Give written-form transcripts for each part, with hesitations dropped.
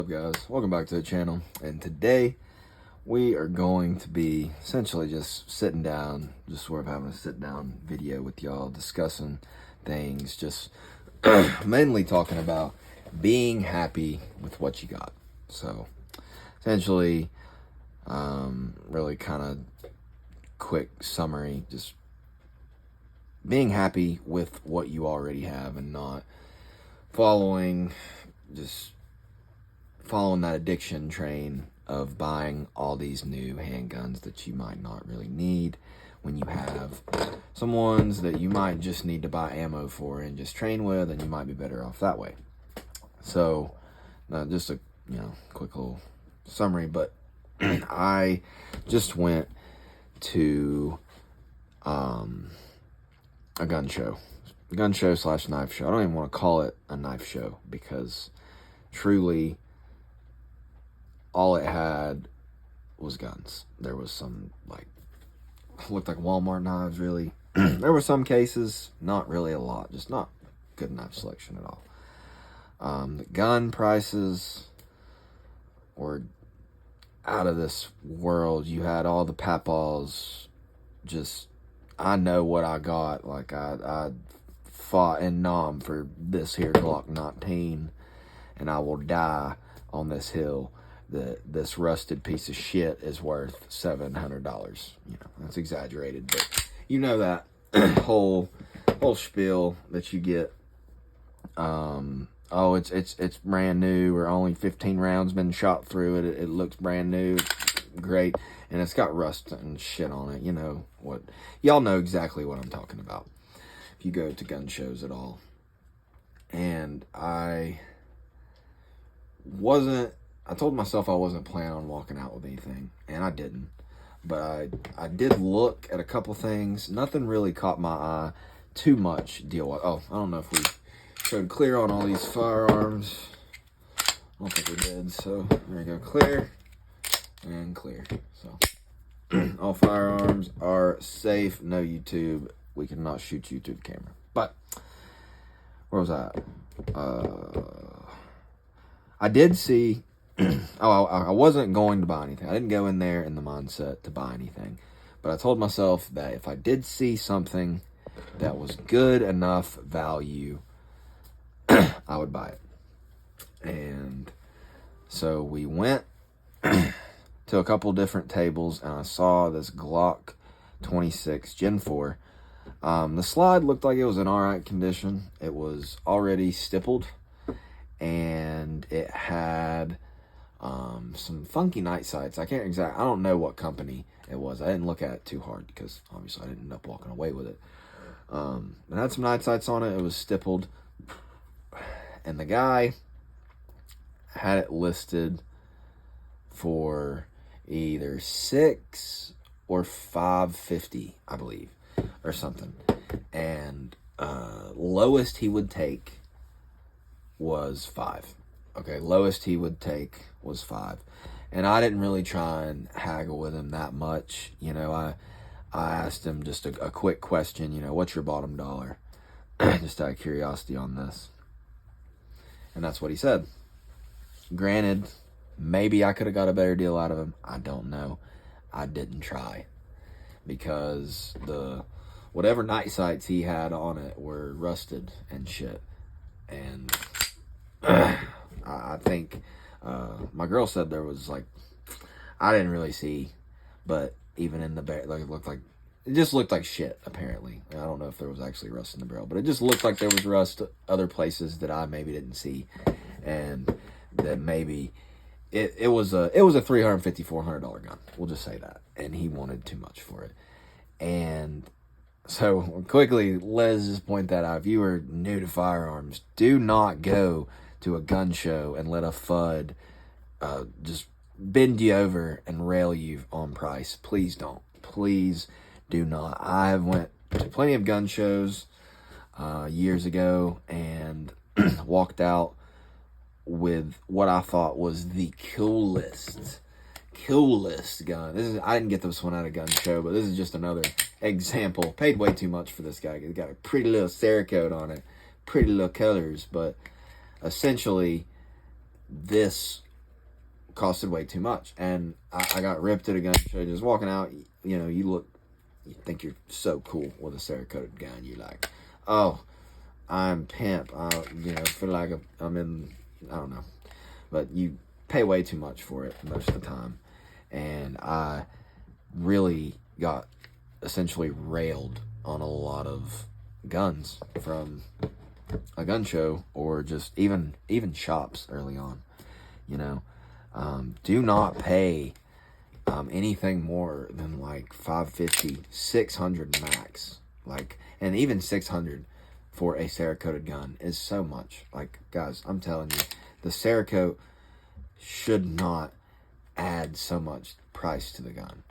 What's up, guys? Welcome back to the channel, and today we are going to be essentially just sitting down, just sort of having a sit down video with y'all, discussing things, just mainly talking about being happy with what you got. So essentially, really kind of quick summary, just being happy with what you already have and not following that addiction train of buying all these new handguns that you might not really need, when you have some ones that you might just need to buy ammo for and just train with, and you might be better off that way. So just a quick little summary, but I just went to a gun show slash knife show. I don't even want to call it a knife show, because truly all it had was guns. There was some, looked like Walmart knives, really. There were some cases, not really a lot, just not good knife selection at all. The gun prices were out of this world. You had all the pitfalls. Just, I know what I got. Like, I fought in Nam for this here Glock 19, and I will die on this hill that this rusted piece of shit is worth $700. That's exaggerated, but that whole spiel that you get. Oh, it's brand new, or only 15 rounds been shot through it. It looks brand new, great, and it's got rust and shit on it. You know what? Y'all know exactly what I'm talking about if you go to gun shows at all. And I told myself I wasn't planning on walking out with anything, and I didn't. But I did look at a couple things. Nothing really caught my eye too much deal-wise. Oh, I don't know if we showed clear on all these firearms. I don't think we did. So there we go, clear and clear. So all firearms are safe. No YouTube. We cannot shoot you through the camera. But where was I? I did see. I wasn't going to buy anything. I didn't go in there in the mindset to buy anything. But I told myself that if I did see something that was good enough value, I would buy it. And so we went to a couple different tables, and I saw this Glock 26 Gen 4. The slide looked like it was in alright condition. It was already stippled, and it had some funky night sights. I don't know what company it was. I didn't look at it too hard, because obviously I didn't end up walking away with it. It had some night sights on it. It was stippled, and the guy had it listed for either $6 or $5.50, I believe, or something. And lowest he would take was $5. Okay, lowest he would take was $5. And I didn't really try and haggle with him that much. I asked him just a quick question, what's your bottom dollar? Just out of curiosity on this. And that's what he said. Granted, maybe I could have got a better deal out of him. I don't know. I didn't try, because whatever night sights he had on it were rusted and shit. And I think my girl said there was, I didn't really see, but even in the barrel, it just looked like shit, apparently. I don't know if there was actually rust in the barrel, but it just looked like there was rust other places that I maybe didn't see, and that maybe it was a $350, $400 gun. We'll just say that. And he wanted too much for it. And so quickly, let's just point that out. If you are new to firearms, do not go to a gun show and let a FUD just bend you over and rail you on price. Please don't. Please do not. I have went to plenty of gun shows years ago and walked out with what I thought was the coolest gun. I didn't get this one at a gun show, but this is just another example. Paid way too much for this guy. He's got a pretty little Cerakote on it, pretty little colors, but essentially this costed way too much. And I got ripped at a gun show just walking out. You know, you think you're so cool with a Cerakoted gun. You're like, oh, I'm pimp. You know, feel like I'm in, I don't know. But you pay way too much for it most of the time. And I really got essentially railed on a lot of guns from a gun show, or just even shops early on. You know, do not pay anything more than like $550, $600 max. Like, and even $600 for a Cerakoted gun is so much. Like, guys, I'm telling you, the Cerakote should not add so much price to the gun.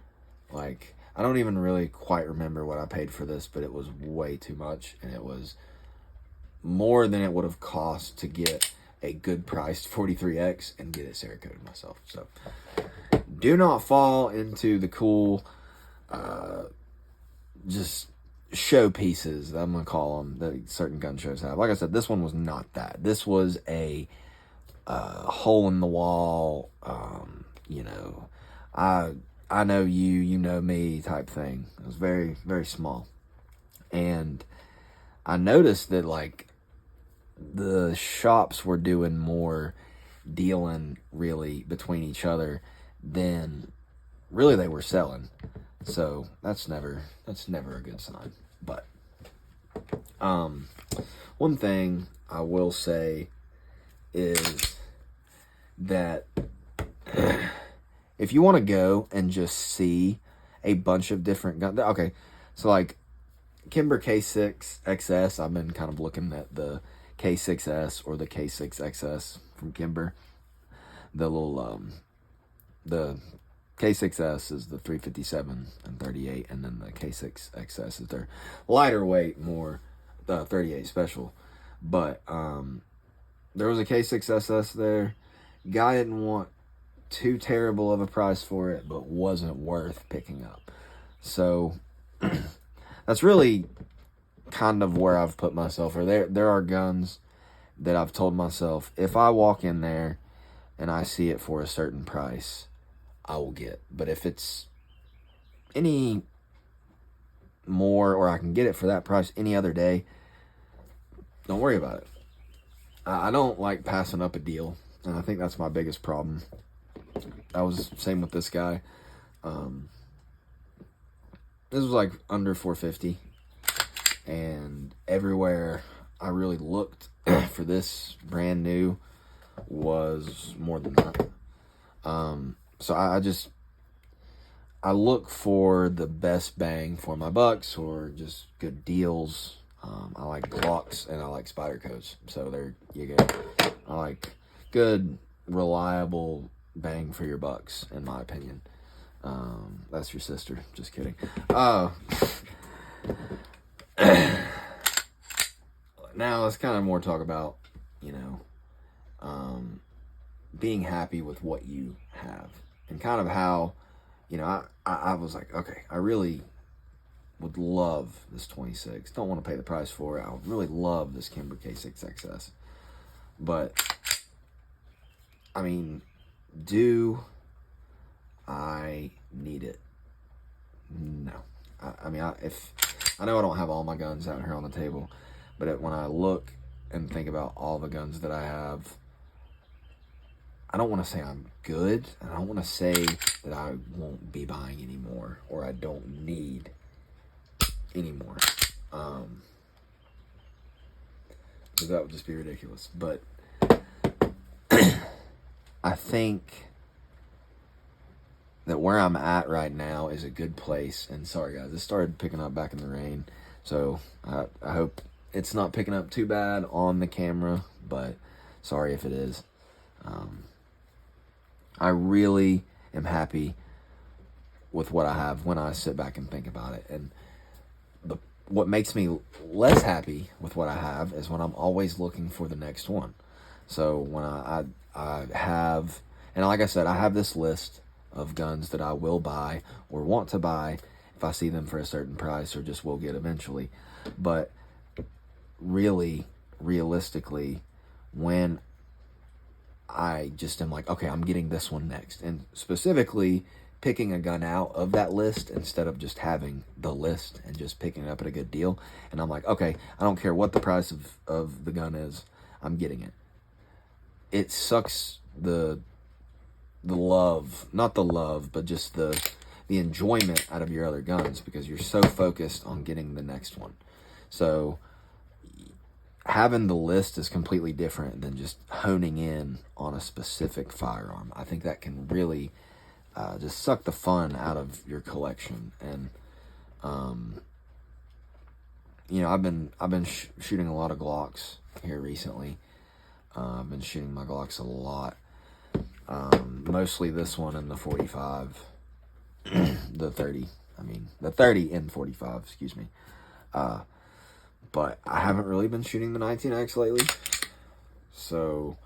Like, I don't even really quite remember what I paid for this, but it was way too much, and it was more than it would have cost to get a good priced 43X and get it Cerakoted myself. So do not fall into the cool just show pieces, I'm gonna call them, that certain gun shows have. Like I said, this one was not that. This was a hole in the wall, you know, I know you know me type thing. It was very, very small. And I noticed that, like, the shops were doing more dealing really between each other than really they were selling. So that's never a good sign. But one thing I will say is that if you want to go and just see a bunch of different guns, okay, so like Kimber K6 XS, I've been kind of looking at the K6S or the K6 XS from Kimber. The little the K6S is the 357 and 38, and then the K6 XS is their lighter weight, more 38 special. But there was a K6 SS there. Guy didn't want too terrible of a price for it, but wasn't worth picking up. So that's really kind of where I've put myself. Or there are guns that I've told myself, if I walk in there and I see it for a certain price, I will get. But if it's any more, or I can get it for that price any other day, don't worry about it. I don't like passing up a deal, and I think that's my biggest problem. I was same with this guy. This was like under $450, and everywhere I really looked for this brand new was more than that. So I look for the best bang for my bucks, or just good deals. I like Glocks and I like Spyderco's. So there you go. I like good, reliable bang for your bucks, in my opinion. That's your sister. Just kidding. Now let's kind of more talk about, you know, being happy with what you have, and kind of how, you know, I was like, okay, I really would love this 26. Don't want to pay the price for it. I would really love this Kimber K6XS. But, I mean, do I need it? No. I mean, if I know I don't have all my guns out here on the table, but when I look and think about all the guns that I have, I don't want to say I'm good, and I don't want to say that I won't be buying anymore, or I don't need anymore. Because that would just be ridiculous. But I think that where I'm at right now is a good place. And sorry guys, it started picking up back in the rain, so I hope it's not picking up too bad on the camera, but sorry if it is. I really am happy with what I have when I sit back and think about it. And what makes me less happy with what I have is when I'm always looking for the next one. So when I have, and like I said, I have this list of guns that I will buy or want to buy if I see them for a certain price, or just will get eventually. But really, realistically, when I just am like, okay, I'm getting this one next. And specifically picking a gun out of that list instead of just having the list and just picking it up at a good deal. And I'm like, okay, I don't care what the price of the gun is, I'm getting it. It sucks the love, not the love, but just the enjoyment out of your other guns because you're so focused on getting the next one. So having the list is completely different than just honing in on a specific firearm. I think that can really just suck the fun out of your collection. And you know, I've been shooting a lot of Glocks here recently. I've been shooting my Glocks a lot. Mostly this one and the 45, the 30. I mean, the 30 and 45, excuse me. But I haven't really been shooting the 19X lately. So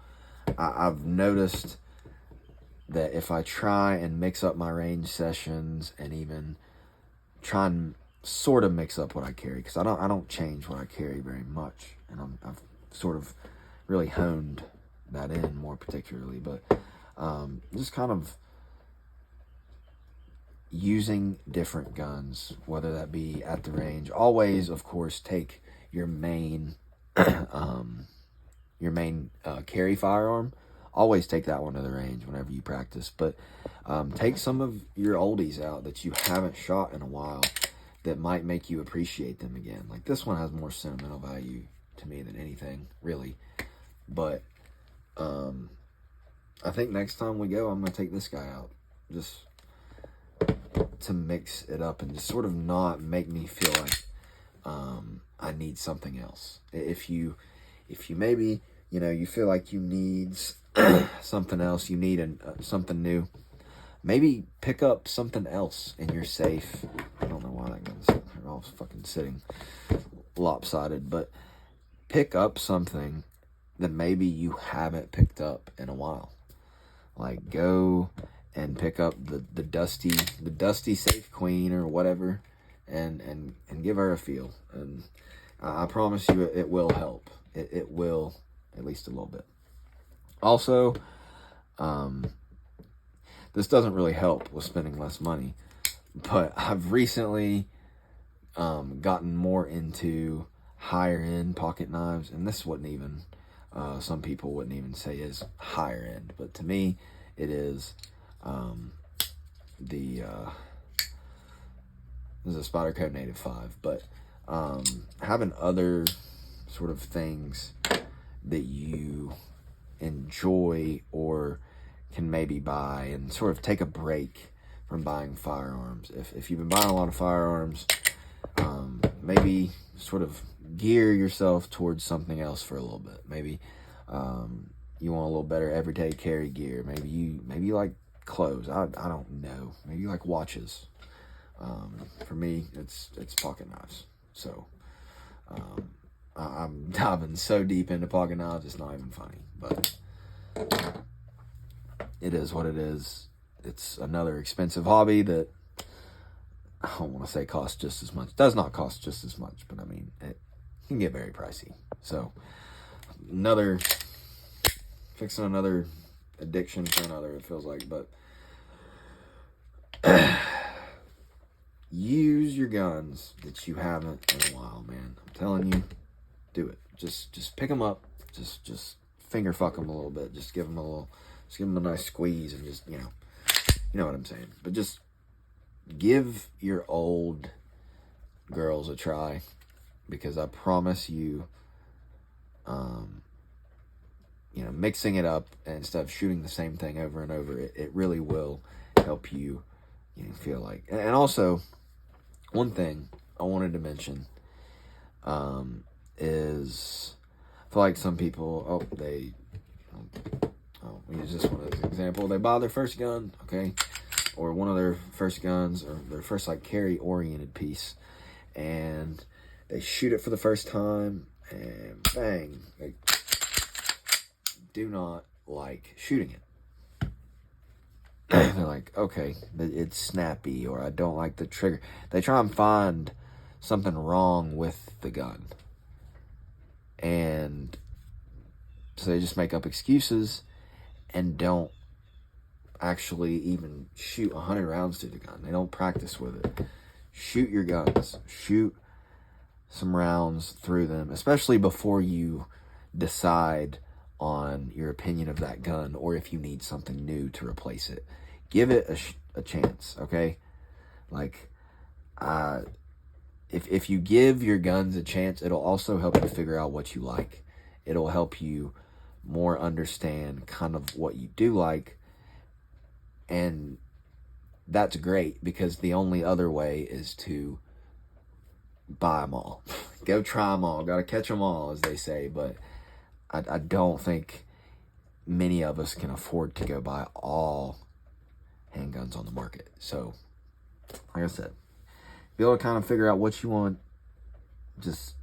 I've noticed that if I try and mix up my range sessions and even try and sort of mix up what I carry, because I don't change what I carry very much, and I've sort of really honed that in more particularly, but just kind of using different guns, whether that be at the range. Always, of course, take your main carry firearm. Always take that one to the range whenever you practice, but take some of your oldies out that you haven't shot in a while that might make you appreciate them again. Like this one has more sentimental value to me than anything, really. But I think next time we go, I'm going to take this guy out just to mix it up and just sort of not make me feel like I need something else. If you maybe, you know, you feel like you need something else, you need something new, maybe pick up something else in your safe. I don't know why that gun's all fucking sitting lopsided, but pick up something that maybe you haven't picked up in a while. Like go and pick up the dusty Safe Queen or whatever, and give her a feel. And I promise you, it will help. It will, at least a little bit. Also, this doesn't really help with spending less money, but I've recently gotten more into higher end pocket knives, and this wouldn't even, some people wouldn't even say is higher end, but to me, it is. This is a Spyderco Native 5, but having other sort of things that you enjoy or can maybe buy and sort of take a break from buying firearms. If you've been buying a lot of firearms, maybe sort of gear yourself towards something else for a little bit. Maybe you want a little better everyday carry gear. Maybe you like clothes. I don't know. Maybe you like watches. For me, it's pocket knives. So I'm diving so deep into pocket knives, it's not even funny. But it is what it is. It's another expensive hobby that I don't want to say costs just as much. It does not cost just as much, but I mean, it can get very pricey. So fixing another addiction for another, it feels like. But use your guns that you haven't in a while, man. I'm telling you, do it. Just pick them up. Just finger fuck them a little bit. Just give them a nice squeeze, and just, you know what I'm saying. But just give your old girls a try, because I promise you, mixing it up instead of shooting the same thing over and over, it really will help you, feel like. And also, one thing I wanted to mention is, I feel like some people, we use this one as an example. They buy their first gun, okay, or one of their first guns, or their first carry-oriented piece, and they shoot it for the first time, and bang, they do not like shooting it. They're like, okay, it's snappy, or I don't like the trigger. They try and find something wrong with the gun, and so they just make up excuses, and don't actually even shoot 100 rounds through the gun. They don't practice with it. Shoot your guns. Shoot some rounds through them, especially before you decide on your opinion of that gun or if you need something new to replace it. Give it a chance, okay? Like, if you give your guns a chance, it'll also help you figure out what you like. It'll help you more understand kind of what you do like, and that's great, because the only other way is to buy them all. Go try them all. Got to catch them all, as they say. But I don't think many of us can afford to go buy all handguns on the market. So, like I said, be able to kind of figure out what you want. Just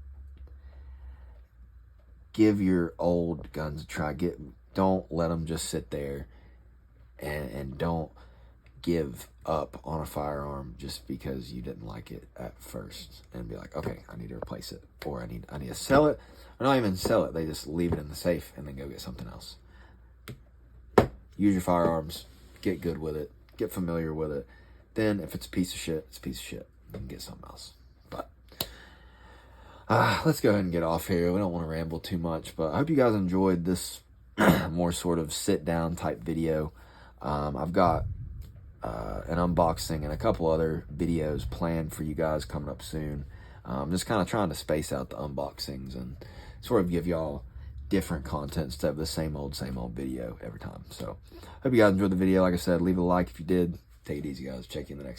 give your old guns a try. Don't let them just sit there, and don't give up on a firearm just because you didn't like it at first, and be like, okay, I need to replace it, or I need to sell it, or not even sell it. They just leave it in the safe and then go get something else. Use your firearms, get good with it, get familiar with it. Then if it's a piece of shit, it's a piece of shit. You can get something else. But let's go ahead and get off here. We don't want to ramble too much, but I hope you guys enjoyed this more sort of sit down type video. I've got an unboxing and a couple other videos planned for you guys coming up soon. Just kind of trying to space out the unboxings and sort of give y'all different content instead of the same old video every time. So hope you guys enjoyed the video. Like I said, leave a like if you did. Take it easy, guys. Check you in the next